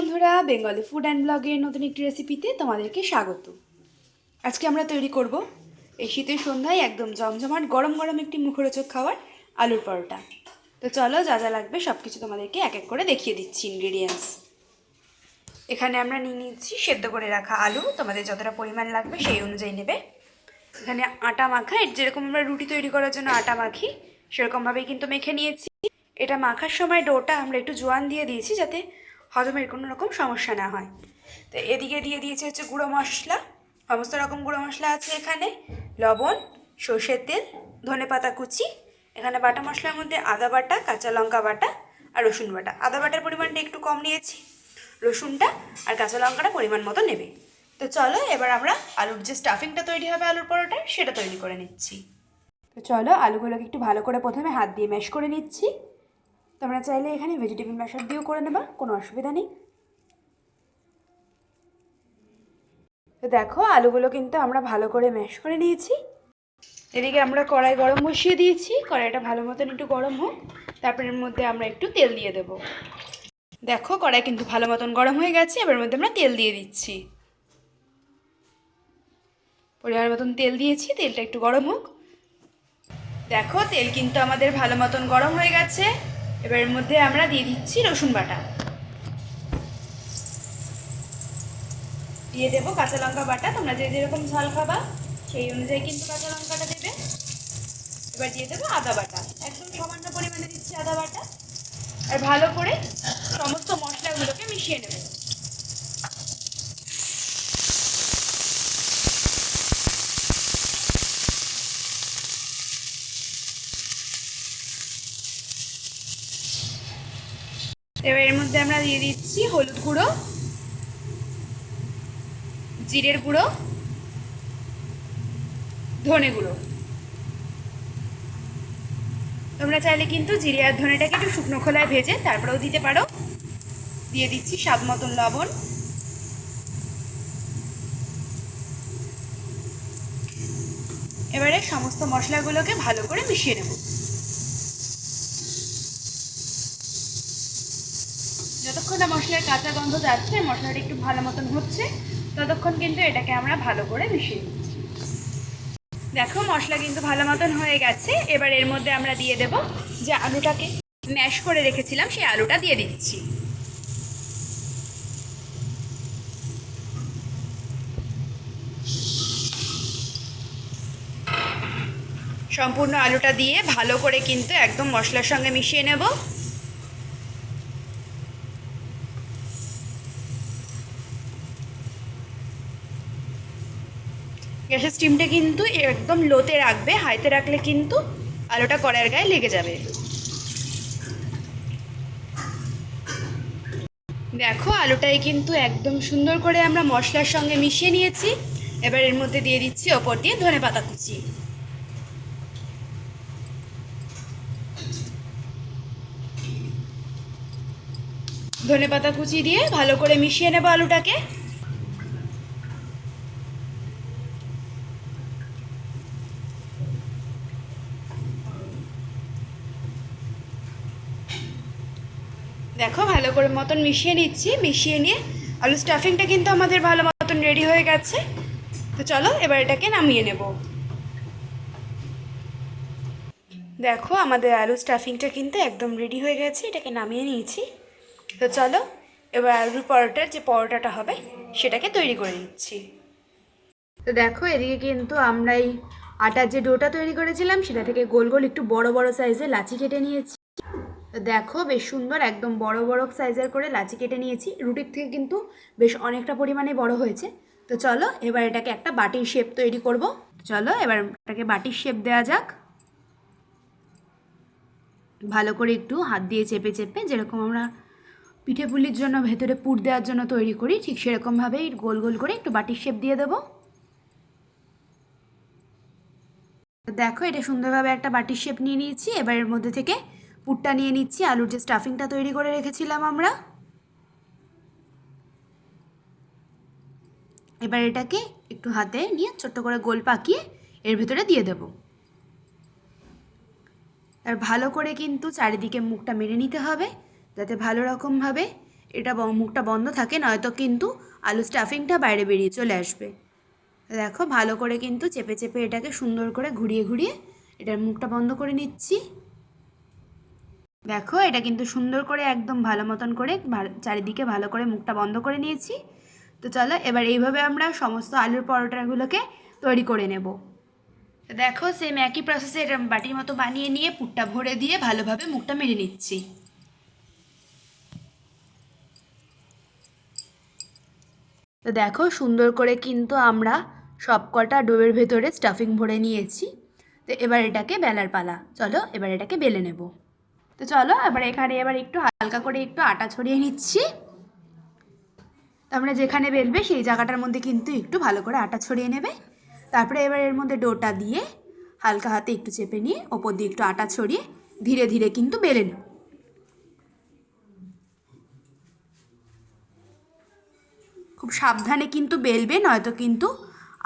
বন্ধুরা, Bengali food and ব্লগের নতুন একটি রেসিপিতে তোমাদেরকে স্বাগত। আজকে আমরা তৈরি করব এই শীতের সন্ধ্যায় একদম জমজমাট গরম গরম একটি মুখরোচক খাবার, আলুর পরোটা। তো চলো, যা যা লাগবে সব কিছু তোমাদেরকে এক এক করে দেখিয়ে দিচ্ছি ইনগ্রেডিয়েন্টস। এখানে আমরা নিয়ে নিচ্ছি সেদ্ধ করে রাখা আলু, তোমাদের যতটা পরিমাণ লাগবে সেই অনুযায়ী নেবে। এখানে আটা মাখা, যেরকম আমরা রুটি তৈরি করার জন্য আটা মাখি সেরকমভাবেই কিন্তু মেখে নিয়েছি। এটা মাখার সময় ডোটা আমরা একটু জোয়ান দিয়ে দিয়েছি যাতে হজমের কোনো রকম সমস্যা না হয়। তো এদিকে দিয়ে দিয়েছি হচ্ছে গুঁড়ো মশলা, সমস্ত রকম গুঁড়ো মশলা আছে এখানে, লবণ, সর্ষের তেল, ধনেপাতা কুচি। এখানে বাটা মশলার মধ্যে আদা বাটা, কাঁচা লঙ্কা বাটা আর রসুন বাটা। আদা বাটার পরিমাণটা একটু কম নিয়েছি, রসুনটা আর কাঁচা লঙ্কাটা পরিমাণ মতো নেবে। তো চলো এবার আমরা আলুর যে স্টাফিংটা তৈরি হবে আলুর পরোটা সেটা তৈরি করে নিচ্ছি। তো চলো, আলুগুলোকে একটু ভালো করে প্রথমে হাত দিয়ে ম্যাশ করে নিচ্ছি। তোমরা চাইলে এখানে ভেজিটেবল ম্যাশার দিয়েও করে নেবা, কোনো অসুবিধা নেই। তো দেখো, আলুগুলো কিন্তু আমরা ভালো করে ম্যাশ করে নিয়েছি। এদিকে আমরা কড়াই গরম বসিয়ে দিয়েছি, কড়াইটা ভালো মতন একটু গরম হোক, তারপর এর মধ্যে আমরা একটু তেল দিয়ে দেব। দেখো, কড়াই কিন্তু ভালো মতন গরম হয়ে গেছে, এবার মধ্যে আমরা তেল দিয়ে দিচ্ছি। পরিমাণ মতন তেল দিয়েছি, তেলটা একটু গরম হোক। দেখো, তেল কিন্তু আমাদের ভালো মতন গরম হয়ে গেছে, এবার এর মধ্যে আমরা দিয়ে দিচ্ছি রসুন বাটা, দিয়ে দেবো কাঁচা লঙ্কা বাটা। তোমরা যে যেরকম ঝাল খাবা সেই অনুযায়ী কিন্তু কাঁচা লঙ্কাটা দেবে। এবার দিয়ে দেবো আদা বাটা, একদম সামান্য পরিমাণে দিচ্ছি আদা বাটা। আর ভালো করে সমস্ত মশলাগুলোকে মিশিয়ে নেব। এবার এর মধ্যে আমরা দিয়ে দিচ্ছি হলুদ গুঁড়ো, জিরের গুঁড়ো, ধনে গুঁড়ো। তোমরা চাইলে কিন্তু জিরে আর ধনেটাকে একটু শুকনো খোলায় ভেজে তারপরেও দিতে পারো। দিয়ে দিচ্ছি স্বাদ মতন লবণ। এবারে সমস্ত মশলাগুলোকে ভালো করে মিশিয়ে নেব। যতক্ষণ না মশলার কাঁচা গন্ধ যাচ্ছে, মশলাটা একটু ভালো মতন হচ্ছে, ততক্ষণ কিন্তু এটাকে আমরা ভালো করে মিশিয়ে নিচ্ছি। দেখো, মশলা কিন্তু ভালো মতন হয়ে গেছে। এবার এর মধ্যে আমরা দিয়ে দেব যে আলুটাকে ম্যাশ করে রেখেছিলাম, সেই আলুটা দিয়ে দিচ্ছি। সম্পূর্ণ আলুটা দিয়ে ভালো করে কিন্তু একদম মশলার সঙ্গে মিশিয়ে নেব। গ্যাসের স্টিমটা কিন্তু একদম লোতে রাখবে, হাইতে রাখলে কিন্তু আলুটা কড়াইয়ের গায়ে লেগে যাবে। দেখো, আলুটাই কিন্তু একদম সুন্দর করে আমরা মশলার সঙ্গে মিশিয়ে নিয়েছি। এবার এর মধ্যে দিয়ে দিচ্ছি ওপর দিয়ে ধনেপাতা কুচি। ধনেপাতা কুচি দিয়ে ভালো করে মিশিয়ে নেব আলুটাকে। দেখো, ভালো করে মতন মিশিয়ে নিচ্ছি। মিশিয়ে নিয়ে আলু স্টাফিংটা কিন্তু আমাদের ভালো মতন রেডি হয়ে গেছে। তো চলো এবার এটাকে নামিয়ে নেব। দেখো, আমাদের আলু স্টাফিংটা কিন্তু একদম রেডি হয়ে গেছে, এটাকে নামিয়ে নিয়েছি। তো চলো এবার আলুর পরোটার যে পরোটাটা হবে সেটাকে তৈরি করে নিচ্ছি। তো দেখো, এদিকে কিন্তু আমরা এই আটার যে ডোটা তৈরি করেছিলাম সেটা থেকে গোল গোল একটু বড় বড় সাইজের লাচি কেটে নিয়েছি। তো দেখো, বেশ সুন্দর একদম বড় বড় সাইজের করে লাচি কেটে নিয়েছি। রুটির থেকে কিন্তু বেশ অনেকটা পরিমাণে বড় হয়েছে। তো চলো এবার এটাকে একটা বাটির শেপ তৈরি করব। চলো এবার এটাকে বাটির শেপ দেওয়া যাক। ভালো করে একটু হাত দিয়ে চেপে চেপে, যেরকম আমরা পিঠে পুলির জন্য ভেতরে পুর দেওয়ার জন্য তৈরি করি, ঠিক সেরকমভাবেই গোল গোল করে একটু বাটির শেপ দিয়ে দেবো। দেখো, এটা সুন্দরভাবে একটা বাটির শেপ নিয়ে নিয়েছি। এবার এর মধ্যে থেকে পুরটা নিয়ে নিচ্ছি, আলুর যে স্টাফিংটা তৈরি করে রেখেছিলাম আমরা। এবার এটাকে একটু হাতে নিয়ে ছোট্ট করে গোল পাকিয়ে এর ভিতরে দিয়ে দেব। আর ভালো করে কিন্তু চারিদিকে মুখটা মেরে নিতে হবে, যাতে ভালো রকমভাবে এটা মুখটা বন্ধ থাকে, নয়তো কিন্তু আলু স্টাফিংটা বাইরে বেরিয়ে চলে আসবে। দেখো ভালো করে কিন্তু চেপে চেপে এটাকে সুন্দর করে ঘুরিয়ে ঘুরিয়ে এটার মুখটা বন্ধ করে নিচ্ছি। দেখো এটা কিন্তু সুন্দর করে একদম ভালো মতন করে চারিদিকে ভালো করে মুখটা বন্ধ করে নিয়েছি। তো চলো এবার এইভাবে আমরা সমস্ত আলুর পরোটাগুলোকে তৈরি করে নেব। দেখো সেম একই প্রসেসে এটা বাটির মতো বানিয়ে নিয়ে পুরটা ভরে দিয়ে ভালোভাবে মুখটা মেরে নিচ্ছি। তো দেখো সুন্দর করে কিন্তু আমরা সবকটা ডোয়ের ভেতরে স্টাফিং ভরে নিয়েছি। তো এবার এটাকে বেলার পালা, চলো এবার এটাকে বেলে নেব। তো চলো এবার এখানে একটু হালকা করে একটু আটা ছড়িয়ে নিচ্ছি। তো আমরা যেখানে বেলবে সেই জায়গাটার মধ্যে কিন্তু একটু ভালো করে আটা ছড়িয়ে নেবে। তারপরে এবার এর মধ্যে ডোটা দিয়ে হালকা হাতে একটু চেপে নিয়ে ওপর দিয়ে একটু আটা ছড়িয়ে ধীরে ধীরে কিন্তু বেলে নেব। খুব সাবধানে কিন্তু বেলবে, নয়তো কিন্তু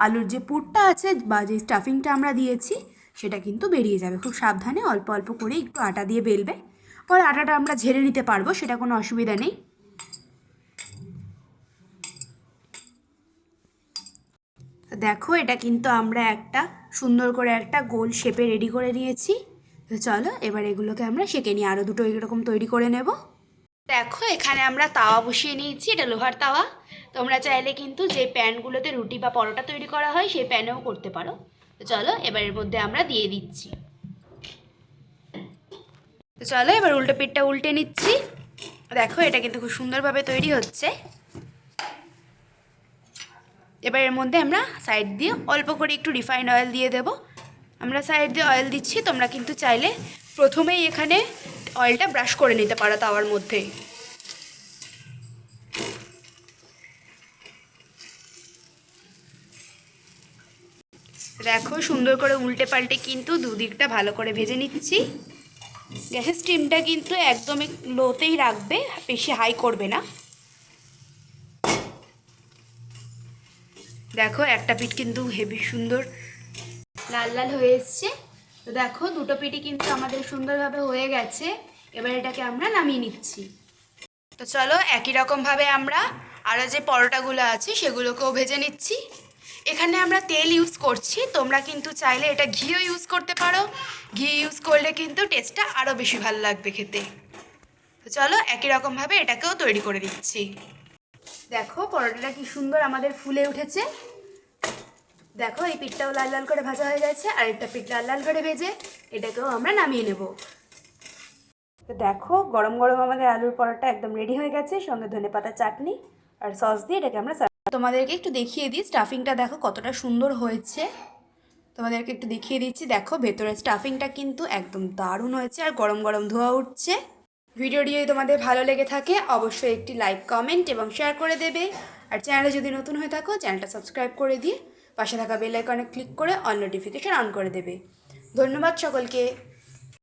আলুর যে পুরটা আছে বা যে স্টাফিংটা আমরা দিয়েছি সেটা কিন্তু বেরিয়ে যাবে। খুব সাবধানে অল্প অল্প করে একটু আটা দিয়ে বেলবে, পরে আটাটা আমরা ঝেড়ে নিতে পারবো, সেটা কোনো অসুবিধা নেই। দেখো এটা কিন্তু আমরা একটা সুন্দর করে একটা গোল শেপে রেডি করে নিয়েছি। তো চলো এবার এগুলোকে আমরা সেঁকে নিই, আরও দুটো এরকম তৈরি করে নেব। দেখো এখানে আমরা তাওয়া বসিয়ে নিয়েছি, এটা লোহার তাওয়া। তোমরা চাইলে কিন্তু যে প্যানগুলোতে রুটি বা পরোটা তৈরি করা হয় সেই প্যানেও করতে পারো। তো চলো এবার এর মধ্যে আমরা দিয়ে দিচ্ছি। তো চলো এবার উল্টো পিঠটা উল্টে নিচ্ছি। দেখো এটা কিন্তু খুব সুন্দরভাবে তৈরি হচ্ছে। এবার এর মধ্যে আমরা সাইড দিয়ে অল্প করে একটু রিফাইন্ড অয়েল দিয়ে দেব। আমরা সাইড দিয়ে অয়েল দিচ্ছি, তোমরা কিন্তু চাইলে প্রথমেই এখানে অয়েলটা ব্রাশ করে নিতে পারো তাওয়ার মধ্যে। দেখো সুন্দর করে উল্টে পাল্টে কিন্তু দুদিকটা ভালো করে ভেজে নিচ্ছি। গ্যাসের স্টিমটা কিন্তু একদমই লোতেই রাখবে, বেশি হাই করবে না। দেখো একটা পিঠ কিন্তু হেভি সুন্দর লাল লাল হয়ে এসছে। তো দেখো দুটো পিঠই কিন্তু আমাদের সুন্দরভাবে হয়ে গেছে। এবার এটাকে আমরা নামিয়ে নিচ্ছি। তো চলো একই রকমভাবে আমরা আরও যে পরোটাগুলো আছে সেগুলোকেও ভেজে নিচ্ছি। এখানে আমরা তেল ইউজ করছি, তোমরা কিন্তু চাইলে এটা ঘিও ইউজ করতে পারো। ঘি ইউজ করলে কিন্তু টেস্টটা আরও বেশি ভালো লাগবে খেতে। তো চলো একই রকমভাবে এটাকেও তৈরি করে দিচ্ছি। দেখো পরোটাটা কি সুন্দর আমাদের ফুলে উঠেছে। দেখো এই পিঠটাও লাল লাল করে ভাজা হয়ে গেছে, আর একটা পিঠ লাল লাল করে ভেজে এটাকেও আমরা নামিয়ে নেব। তো দেখো গরম গরম আমাদের আলুর পরোটা একদম রেডি হয়ে গেছে, সঙ্গে ধনেপাতা চাটনি আর সস দিয়ে এটাকে আমরা তোমাদেরকে একটু দেখিয়ে দিই স্টাফিংটা দেখো কতটা সুন্দর হয়েছে। তোমাদেরকে একটু দেখিয়ে দিচ্ছি। দেখো ভেতরের স্টাফিংটা কিন্তু একদম দারুণ হয়েছে আর গরম গরম ধোয়া উঠছে। ভিডিওটি যদি তোমাদের ভালো লেগে থাকে অবশ্যই একটি লাইক কমেন্ট এবং শেয়ার করে দেবে। আর চ্যানেলে যদি নতুন হয়ে থাকো চ্যানেলটা সাবস্ক্রাইব করে দিয়ে পাশে থাকা বেল আইকনে ক্লিক করে অল নোটিফিকেশন অন করে দেবে। ধন্যবাদ সকলকে।